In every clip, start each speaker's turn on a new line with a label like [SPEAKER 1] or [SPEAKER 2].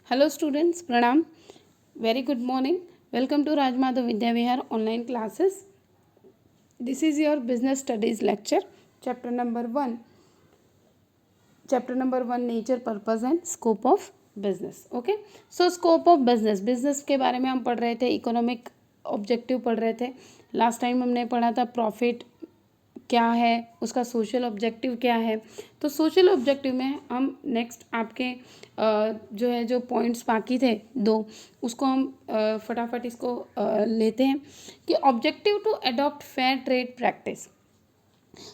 [SPEAKER 1] Hello students, Pranam. Very good morning. Welcome to Rajmadhav Vidya Vihar online classes. This is your business studies lecture, chapter number 1. Chapter number 1, nature, purpose and scope of business. Okay. So scope of business. Business के बारे में हम पढ़ रहे थे, economic objective पढ़ रहे थे. लास्ट टाइम हमने पढ़ा था प्रॉफिट क्या है, उसका सोशल ऑब्जेक्टिव क्या है. तो सोशल ऑब्जेक्टिव में हम नेक्स्ट आपके जो है जो पॉइंट्स बाकी थे दो, उसको हम फटाफट इसको लेते हैं कि objective to adopt fair trade practice.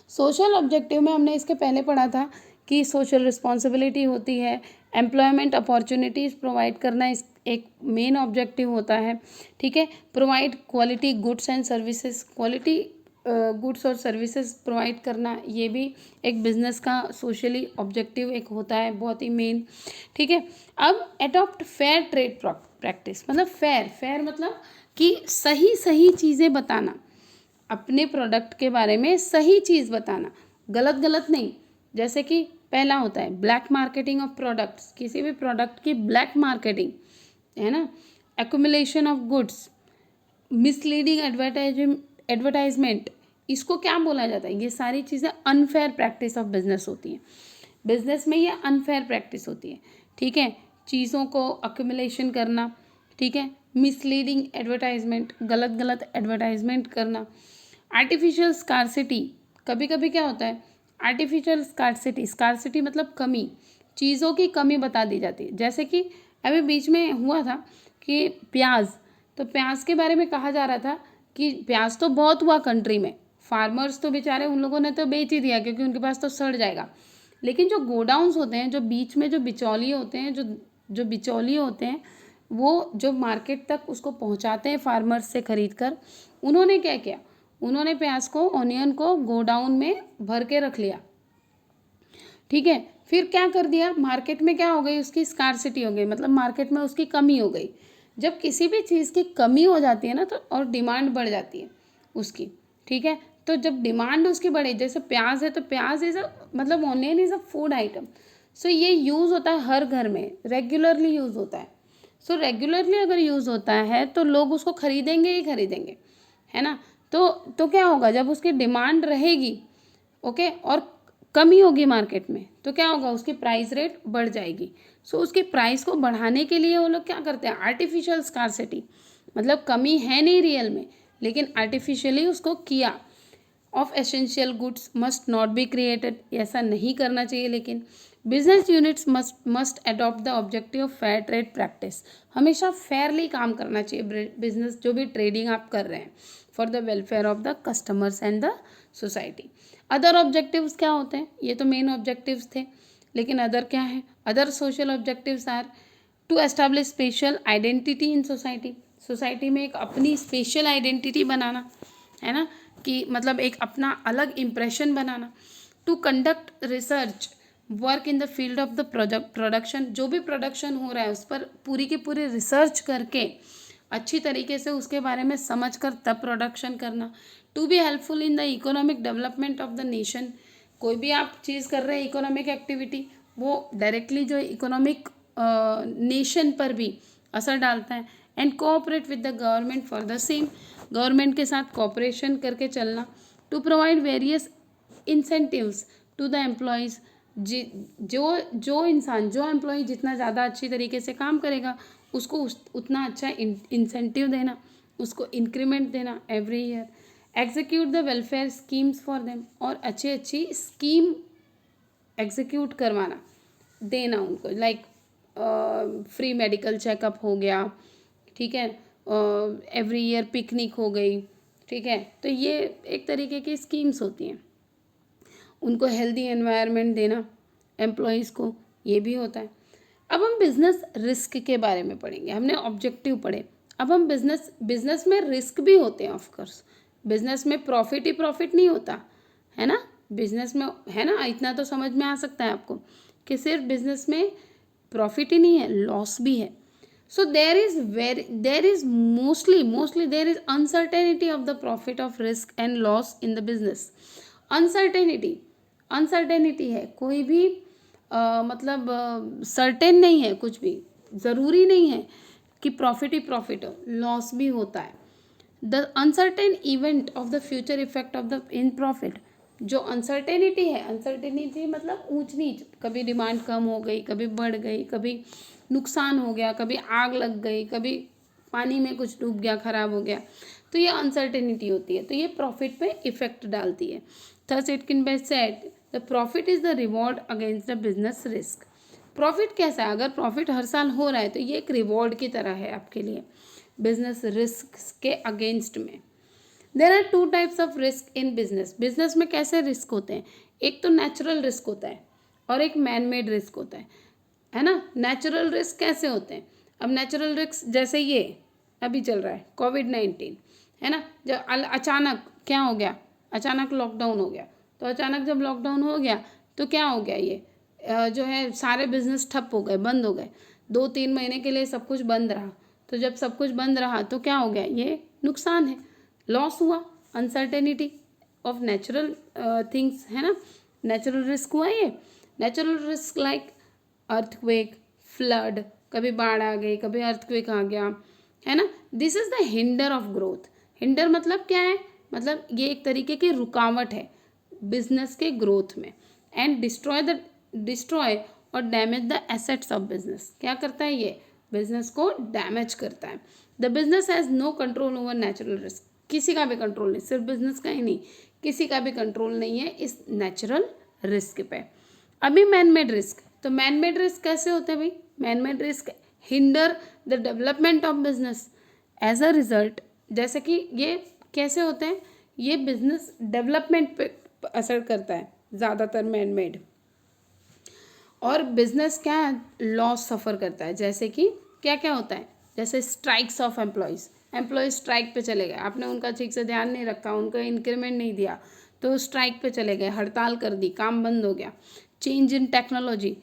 [SPEAKER 1] Social objective में हमने इसके पहले पढ़ा था कि सोशल रिस्पॉन्सिबिलिटी होती है, एम्प्लॉयमेंट अपॉर्चुनिटीज़ प्रोवाइड करना इस एक मेन ऑब्जेक्टिव होता है. ठीक है. Provide quality goods and services, quality goods और सर्विसेज प्रोवाइड करना, ये भी एक बिजनेस का सोशली ऑब्जेक्टिव एक होता है, बहुत ही मेन. ठीक है. अब अडॉप्ट फेयर ट्रेड प्रैक्टिस, मतलब फेयर मतलब कि सही सही चीज़ें बताना, अपने प्रोडक्ट के बारे में सही चीज़ बताना, गलत गलत नहीं. जैसे कि पहला होता है ब्लैक मार्केटिंग ऑफ प्रोडक्ट्स, किसी भी प्रोडक्ट की ब्लैक मार्केटिंग है ना, accumulation of goods, misleading advertisement, इसको क्या बोला जाता है, ये सारी चीज़ें अनफेयर प्रैक्टिस ऑफ बिजनेस होती हैं. बिजनेस में ये अनफेयर प्रैक्टिस होती है. ठीक है. चीज़ों को अक्यूमुलेशन करना. ठीक है. मिसलीडिंग एडवर्टाइजमेंट, गलत गलत एडवर्टाइजमेंट करना. आर्टिफिशियल स्कार्सिटी, कभी कभी क्या होता है आर्टिफिशियल स्कार्सिटी मतलब कमी, चीज़ों की कमी बता दी जाती है. जैसे कि अभी बीच में हुआ था कि प्याज, तो प्याज के बारे में कहा जा रहा था कि प्याज तो बहुत हुआ कंट्री में, फार्मर्स तो बेचारे उन लोगों ने तो बेच ही दिया क्योंकि उनके पास तो सड़ जाएगा. लेकिन जो गोडाउन्स होते हैं, जो बीच में जो बिचौलिए होते हैं, जो बिचौलिए होते हैं, वो जो मार्केट तक उसको पहुंचाते हैं फार्मर्स से खरीद कर, उन्होंने क्या किया, उन्होंने प्याज को, ऑनियन को गोडाउन में भर के रख लिया. ठीक है. फिर क्या कर दिया, मार्केट में क्या हो गई, उसकी स्कार्सिटी हो गई, मतलब मार्केट में उसकी कमी हो गई. जब किसी भी चीज़ की कमी हो जाती है ना, तो और डिमांड बढ़ जाती है उसकी. ठीक है. तो जब डिमांड उसकी बढ़े, जैसे प्याज है तो प्याज इज़ अ, मतलब onion is a food item. So ये यूज़ होता है हर घर में, रेगुलरली यूज़ होता है. सो रेगुलरली अगर यूज़ होता है तो लोग उसको खरीदेंगे ही खरीदेंगे, है ना. तो क्या होगा, जब उसकी डिमांड रहेगी, ओके, और कमी होगी मार्केट में, तो क्या होगा, उसकी प्राइस रेट बढ़ जाएगी. सो उसकी प्राइस को बढ़ाने के लिए वो लोग क्या करते हैं, आर्टिफिशियल स्कार्सिटी, मतलब कमी है नहीं रियल में, लेकिन आर्टिफिशियली उसको किया. Of essential goods must not be created, ऐसा नहीं करना चाहिए. लेकिन business units must adopt the objective of fair trade practice, हमेशा फेयरली काम करना चाहिए बिजनेस, जो भी ट्रेडिंग आप कर रहे हैं, for the welfare of the customers and the society. Other objectives क्या होते हैं, ये तो मेन ऑब्जेक्टिव्स थे, लेकिन अदर क्या है, other social objectives are to establish special identity in society, society में एक अपनी स्पेशल आइडेंटिटी बनाना, है ना, कि मतलब एक अपना अलग इम्प्रेशन बनाना. To conduct research work in the field of the production, जो भी प्रोडक्शन हो रहा है उस पर पूरी की पूरी रिसर्च करके अच्छी तरीके से उसके बारे में समझ कर तब प्रोडक्शन करना. To be helpful in the economic development of the nation, कोई भी आप चीज़ कर रहे हैं इकोनॉमिक एक्टिविटी, वो डायरेक्टली जो इकोनॉमिक नेशन पर भी असर डालता है. And cooperate with the government for the same, government के साथ कोऑपरेशन करके चलना. To provide various incentives to the employees, जो इंसान, जो एम्प्लॉय जितना ज़्यादा अच्छी तरीके से काम करेगा उसको उतना अच्छा इंसेंटिव देना, उसको इंक्रीमेंट देना every year. Execute the welfare schemes for them, और अच्छी स्कीम एग्जीक्यूट करवाना, देना उनको, लाइक फ्री मेडिकल चेकअप हो गया. ठीक है. एवरी ईयर पिकनिक हो गई. ठीक है. तो ये एक तरीके की स्कीम्स होती हैं. उनको हेल्दी एनवायरनमेंट देना एम्प्लॉयज़ को, ये भी होता है. अब हम बिजनेस रिस्क के बारे में पढ़ेंगे. हमने ऑब्जेक्टिव पढ़े, अब हम बिजनेस में रिस्क भी होते हैं. ऑफकोर्स बिजनेस में प्रॉफिट ही प्रॉफिट नहीं होता, है ना, बिजनेस में, है ना, इतना तो समझ में आ सकता है आपको कि सिर्फ बिजनेस में प्रॉफिट ही नहीं है, लॉस भी है. So there is mostly there is uncertainty of the profit of risk and loss in the business. uncertainty है, कोई भी मतलब सर्टेन नहीं है कुछ भी, ज़रूरी नहीं है कि प्रॉफिट ही प्रॉफिट हो, लॉस भी होता है। The uncertain event of the future effect of the in profit, जो अनसर्टेनिटी है, अनसर्टेनिटी मतलब ऊंच नीच, कभी डिमांड कम हो गई, कभी बढ़ गई, कभी नुकसान हो गया, कभी आग लग गई, कभी पानी में कुछ डूब गया, खराब हो गया, तो ये अनसर्टेनिटी होती है, तो ये प्रॉफिट पे इफेक्ट डालती है। Thus it can be said the profit is the reward against the business risk. Profit कैसा है? अगर प्रॉफिट हर साल हो रहा है तो ये एक रिवॉर्ड की तरह है आपके लिए बिजनेस रिस्क के अगेंस्ट में। There are two types of risk in business. Business में कैसे रिस्क होते हैं? एक तो नेचुरल रिस्क होता है और एक मैन मेड रिस्क होता है ना। नेचुरल रिस्क कैसे होते हैं? अब नेचुरल रिस्क जैसे ये अभी चल रहा है कोविड-19, है ना, जब अचानक क्या हो गया, अचानक लॉकडाउन हो गया, तो अचानक जब लॉकडाउन हो गया तो क्या हो गया, ये जो है सारे बिजनेस ठप हो गए, बंद हो गए, 2-3 महीने के लिए सब कुछ बंद रहा। तो जब सब कुछ बंद रहा तो क्या हो गया, ये नुकसान है, लॉस हुआ, अनसर्टेनिटी ऑफ नेचुरल थिंग्स, है ना, नेचुरल रिस्क हुआ ये। Natural risk like earthquake, flood, कभी बाढ़ आ गई, कभी अर्थक्वेक आ गया, है ना। This is the hinder of growth. Hinder मतलब क्या है? मतलब ये एक तरीके की रुकावट है बिजनेस के ग्रोथ में। एंड डिस्ट्रॉय और damage the assets of business. क्या करता है ये? बिजनेस को डैमेज करता है। The business has no control over natural risk. किसी का भी कंट्रोल नहीं, सिर्फ बिजनेस का ही नहीं, किसी का भी कंट्रोल नहीं है इस नेचुरल रिस्क पे। अभी मैन मेड रिस्क, तो मैन मेड रिस्क कैसे होते हैं भाई? Man made risk hinder the development of business as a result. जैसे कि ये कैसे होते हैं? ये बिजनेस डेवलपमेंट पे असर करता है ज़्यादातर मैन मेड, और बिजनेस क्या लॉस सफ़र करता है। जैसे कि क्या क्या होता है? जैसे strikes of employees, employees strike पे चले गए, आपने उनका ठीक से ध्यान नहीं रखा, उनका इंक्रीमेंट नहीं दिया तो स्ट्राइक पे चले गए, हड़ताल कर दी, काम बंद हो गया। चेंज इन टेक्नोलॉजी,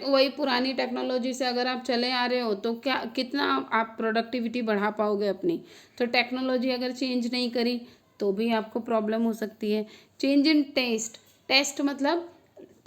[SPEAKER 1] वही पुरानी टेक्नोलॉजी से अगर आप चले आ रहे हो तो क्या कितना आप प्रोडक्टिविटी बढ़ा पाओगे अपनी? तो टेक्नोलॉजी अगर चेंज नहीं करी तो भी आपको प्रॉब्लम हो सकती है। चेंज इन टेस्ट, टेस्ट मतलब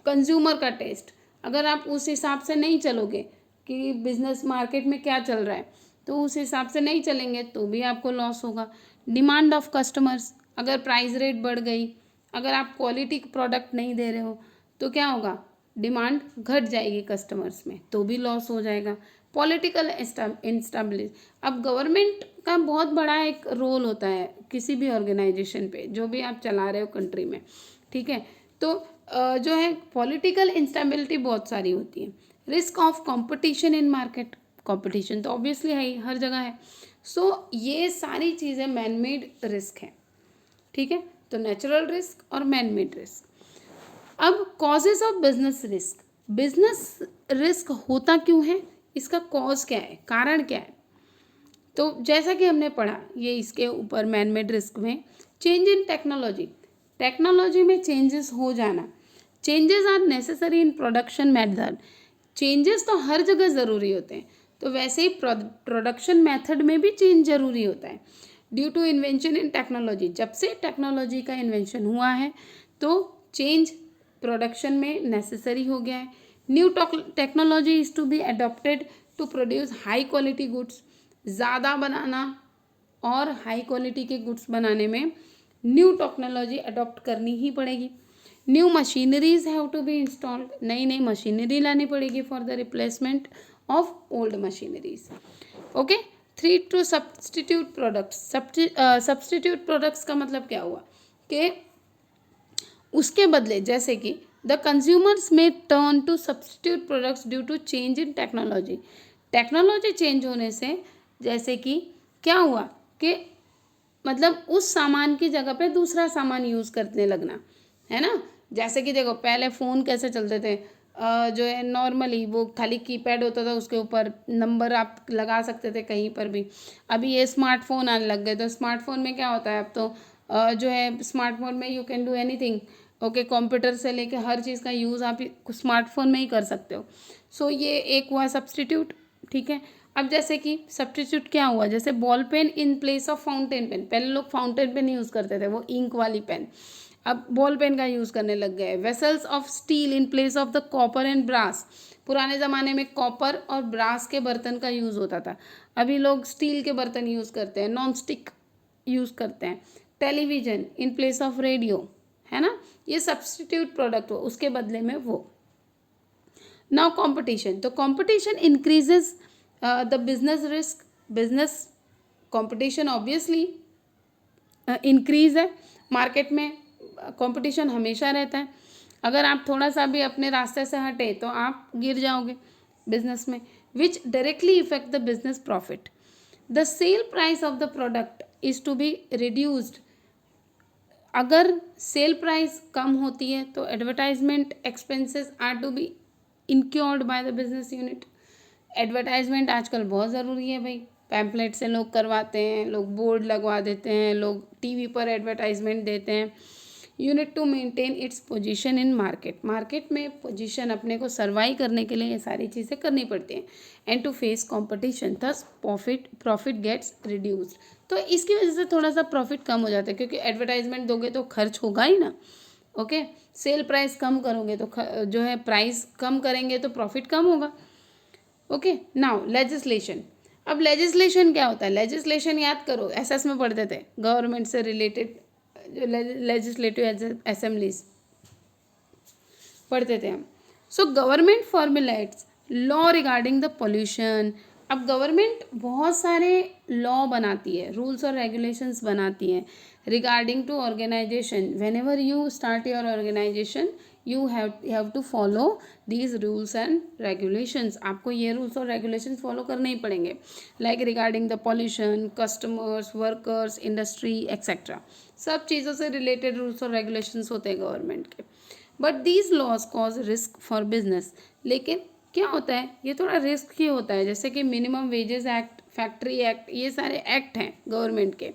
[SPEAKER 1] कंज्यूमर का टेस्ट, अगर आप उस हिसाब से नहीं चलोगे कि बिजनेस मार्केट में क्या चल रहा है, तो उस हिसाब से नहीं चलेंगे तो भी आपको लॉस होगा। डिमांड ऑफ कस्टमर्स, अगर प्राइस रेट बढ़ गई, अगर आप क्वालिटी प्रोडक्ट नहीं दे रहे हो तो क्या होगा? डिमांड घट जाएगी कस्टमर्स में, तो भी लॉस हो जाएगा। पॉलिटिकल इंस्टेबिलिटी, अब गवर्नमेंट का बहुत बड़ा एक रोल होता है किसी भी ऑर्गेनाइजेशन पे, जो भी आप चला रहे हो कंट्री में, ठीक है। तो जो है पॉलिटिकल इंस्टेबिलिटी बहुत सारी होती है। Risk of competition in market, competition तो ऑब्वियसली है ही, हर जगह है। सो ये सारी चीज़ें मैन मेड रिस्क है, ठीक है। तो नेचुरल रिस्क और मैन मेड रिस्क। अब causes of business risk, business risk होता क्यों है, इसका कॉज क्या है, कारण क्या है? तो जैसा कि हमने पढ़ा ये इसके ऊपर मैन मेड रिस्क में, चेंज इन टेक्नोलॉजी, टेक्नोलॉजी में चेंजेस हो जाना, changes are necessary in production method, changes तो हर जगह ज़रूरी होते हैं, तो वैसे ही प्रोडक्शन मेथड में भी चेंज ज़रूरी होता है। Due to invention in technology, जब से टेक्नोलॉजी का इन्वेंशन हुआ है तो चेंज प्रोडक्शन में नेसेसरी हो गया है। New technology is to be adopted to produce high quality goods, ज़्यादा बनाना और हाई क्वालिटी के गुड्स बनाने में न्यू टेक्नोलॉजी अडॉप्ट करनी ही पड़ेगी। New machineries have to be installed, नई नई मशीनरी लानी पड़ेगी for the replacement of old machineries. Okay. 3 two substitute products, substitute products का मतलब क्या हुआ कि उसके बदले, जैसे कि the consumers in turn to substitute products due to change in technology, technology change होने से जैसे कि क्या हुआ कि मतलब उस सामान की जगह पे दूसरा सामान यूज़ करने लगना, है ना। जैसे कि देखो पहले फ़ोन कैसे चलते थे, जो है नॉर्मली वो खाली कीपैड होता था, उसके ऊपर नंबर आप लगा सकते थे कहीं पर भी। अभी ये स्मार्टफोन आने लग गए, तो स्मार्टफोन में क्या होता है अब तो जो है स्मार्टफोन में you can do anything. Okay, computer से लेके हर चीज़ का यूज़ आप स्मार्टफोन में ही कर सकते हो। सो ये एक हुआ सब्सटीट्यूट, ठीक है। अब जैसे कि सब्सटीट्यूट क्या हुआ, जैसे ball pen in place of fountain pen, पहले लोग फाउंटेन पेन यूज़ करते थे, वो इंक वाली पेन, अब बॉल पेन का यूज़ करने लग गए। Vessels of steel in place of the copper and brass. पुराने ज़माने में कॉपर और ब्रास के बर्तन का यूज़ होता था, अभी लोग स्टील के बर्तन यूज़ करते हैं, नॉन स्टिक यूज़ करते हैं। Television in place of radio, है ना, ये सब्सटीट्यूट प्रोडक्ट हो, उसके बदले में वो। नाउ कंपटीशन, तो competition increases the business risk. Business competition obviously increase है, मार्केट में कंपटीशन हमेशा रहता है। अगर आप थोड़ा सा भी अपने रास्ते से हटे तो आप गिर जाओगे बिजनेस में, which directly effect the business profit. The sale price of the product is to be reduced. अगर सेल प्राइस कम होती है तो advertisement expenses are to be incurred by the business unit. Advertisement आजकल बहुत ज़रूरी है भाई, पैम्पलेट से लोग करवाते हैं, लोग बोर्ड लगवा देते हैं, लोग टीवी पर एडवर्टाइजमेंट देते हैं। Unit to maintain its position in market. Market में पोजीशन अपने को सर्वाइव करने के लिए ये सारी चीज़ें करनी पड़ती हैं। And to face competition thus profit gets reduced. तो इसकी वजह से थोड़ा सा प्रॉफिट कम हो जाता है, क्योंकि एडवर्टाइजमेंट दोगे तो खर्च होगा ही ना। ओके, सेल प्राइस कम करोगे तो जो है प्राइस कम करेंगे तो प्रॉफिट कम होगा। Okay, now legislation. अब लेजिस्लेशन क्या होता है? लेजिस्लेशन याद करो, एसएस में पढ़ते थे, गवर्नमेंट से रिलेटेड जो लेजिस्लेटिव असेंबलीज पढ़ते थे हम। So government formulates law regarding the pollution. अब गवर्नमेंट बहुत सारे लॉ बनाती है, रूल्स और रेगुलेशंस बनाती है regarding to organisation. Whenever you start your organisation you have to follow these rules and regulations. आपको ये रूल्स और रेगुलेशंस फॉलो करने ही पड़ेंगे, like regarding the pollution, customers, workers, industry etcetera. सब चीज़ों से रिलेटेड रूल्स और रेगुलेशंस होते हैं गवर्नमेंट के। But these laws cause risk for business. लेकिन क्या होता है, ये थोड़ा रिस्क ही होता है, जैसे कि minimum wages act, factory act, ये सारे एक्ट हैं गवर्नमेंट के।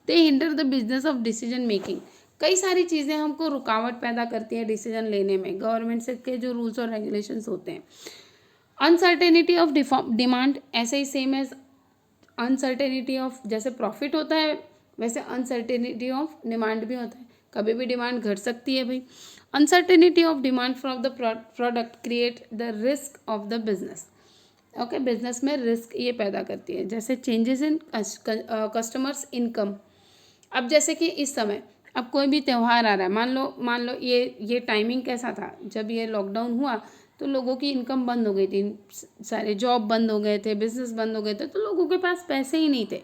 [SPEAKER 1] They hinder the business of decision making. कई सारी चीज़ें हमको रुकावट पैदा करती हैं डिसीजन लेने में, गवर्नमेंट से के जो रूल्स और रेगुलेशंस होते हैं। अनसर्टेनिटी ऑफ डिमांड, ऐसे ही सेम एज अनसर्टेनिटी ऑफ, जैसे प्रॉफिट होता है वैसे अनसर्टेनिटी ऑफ डिमांड भी होता है, कभी भी डिमांड घट सकती है भाई। Uncertainty of demand from the product create the risk of the business. Okay, business में रिस्क ये पैदा करती है, जैसे चेंजेस इन कस्टमर्स इनकम। अब जैसे कि इस समय अब कोई भी त्यौहार आ रहा है, मान लो ये टाइमिंग कैसा था, जब ये लॉकडाउन हुआ तो लोगों की इनकम बंद हो गई थी, सारे जॉब बंद हो गए थे, बिजनेस बंद हो गए थे, तो लोगों के पास पैसे ही नहीं थे।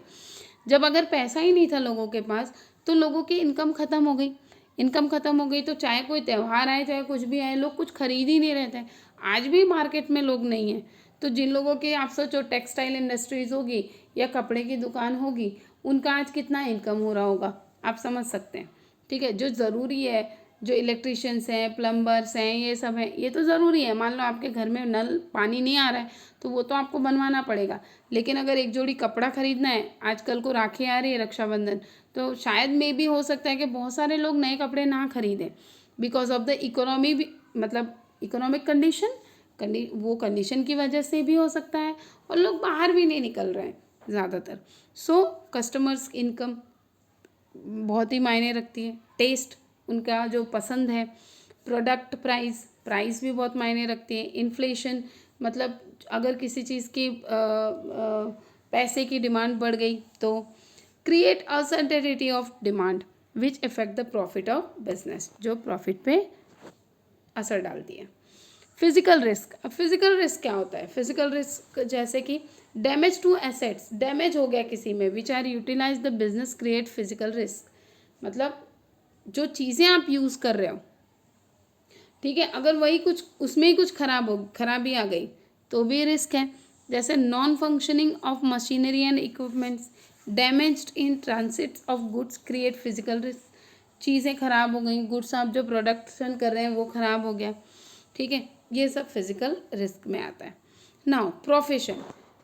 [SPEAKER 1] जब अगर पैसा ही नहीं था लोगों के पास तो लोगों की इनकम ख़त्म हो गई। इनकम ख़त्म हो गई तो चाहे कोई त्यौहार आए चाहे कुछ भी आए, लोग कुछ खरीद ही नहीं रहे थे। आज भी मार्केट में लोग नहीं हैं, तो जिन लोगों की आप सोचो टेक्सटाइल इंडस्ट्रीज़ होगी या कपड़े की दुकान होगी, उनका आज कितना इनकम हो रहा होगा, आप समझ सकते हैं। ठीक है, जो ज़रूरी है, जो इलेक्ट्रिशियंस हैं, प्लम्बर्स हैं, ये सब हैं, ये तो ज़रूरी है। मान लो आपके घर में नल पानी नहीं आ रहा है तो वो तो आपको बनवाना पड़ेगा, लेकिन अगर एक जोड़ी कपड़ा खरीदना है, आजकल को राखी आ रही है, रक्षाबंधन, तो शायद मे भी हो सकता है कि बहुत सारे लोग नए कपड़े ना खरीदें बिकॉज ऑफ द इकोनॉमी भी, मतलब इकोनॉमिक वो कंडीशन की वजह से भी हो सकता है, और लोग बाहर भी नहीं निकल रहे हैं ज़्यादातर। सो कस्टमर्स इनकम बहुत ही मायने रखती है, टेस्ट उनका जो पसंद है, प्रोडक्ट प्राइस भी बहुत मायने रखती है। इन्फ्लेशन, मतलब अगर किसी चीज़ की पैसे की डिमांड बढ़ गई तो create uncertainty of demand which effect the profit of business, जो प्रॉफिट पे असर डालती है। फिजिकल रिस्क, अब फिजिकल रिस्क क्या होता है? फिजिकल रिस्क जैसे कि डैमेज टू एसेट्स, डैमेज हो गया किसी में, which are utilise the business create physical risk. मतलब जो चीज़ें आप यूज़ कर रहे हो, ठीक है, अगर वही कुछ उसमें ही कुछ खराबी आ गई तो भी रिस्क है। जैसे non functioning of machinery and equipments, damaged in transit of goods create physical risk. चीज़ें खराब हो गई, गुड्स आप जो प्रोडक्शन कर रहे हैं वो ख़राब हो गया, ठीक है, ये सब फिजिकल रिस्क में आता है। नाउ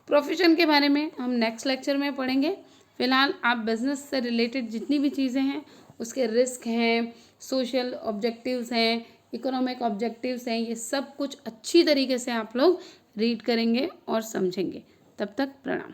[SPEAKER 1] प्रोफेशन के बारे में हम नेक्स्ट लेक्चर में पढ़ेंगे। फिलहाल आप बिजनेस से रिलेटेड जितनी भी चीज़ें हैं उसके रिस्क हैं, सोशल ऑब्जेक्टिव्स हैं, इकोनॉमिक ऑब्जेक्टिव्स हैं, ये सब कुछ अच्छी तरीके से आप लोग रीड करेंगे और समझेंगे। तब तक प्रणाम।